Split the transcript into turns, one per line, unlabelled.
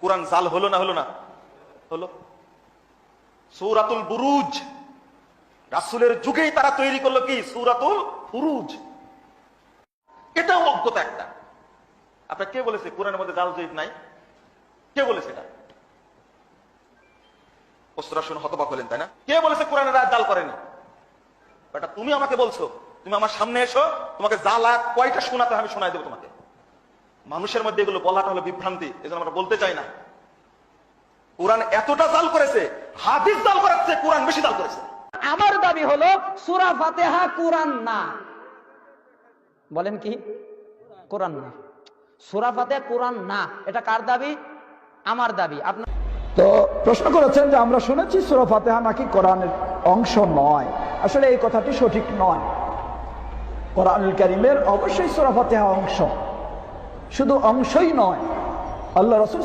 কোরআন জাল হলো না হলো না? হলো। সূরাতুল বুরুজ রাসূলের যুগেই তারা তৈরি করলো কি? সূরাতুল বুরুজ। এটাও অজ্ঞতা একটা। আপনার কে বলেছে কোরআনের মধ্যে জাল জয়ীফ নাই? কে বলেছে এটা? প্রশ্নটা শুনে হতবাক হলেন, তাই না? কে বলেছে কোরআনের আয়াত জাল করেনি? এটা তুমি আমাকে বলছো। তুমি আমার সামনে এসো, তোমাকে জাল আয়াত কয়টা শোনাতে আমি শোনাই দেবো তোমাকে। মানুষের মধ্যে এগুলো বলাটা হলো বিভ্রান্তি, এজন্য আমরা বলতে চাই না। কোরআন এতটা জাল করেছে, হাদিস জাল করেছে, কোরআন বেশি জাল করেছে।
আমার দাবি হলো সূরা ফাতিহা কোরআন না। বলেন কি? কোরআন না। সূরা ফাতিহা কোরআন না, এটা কার দাবি? আমার দাবি। আপনার
তো প্রশ্ন করেছেন যে আমরা শুনেছি সূরা ফাতিহা নাকি কোরআনের অংশ নয়। আসলে এই কথাটি সঠিক নয়। কোরআনুল কারীমের অবশ্যই সূরা ফাতিহা অংশ, শুধু অংশই নয়। আল্লাহ রাসূল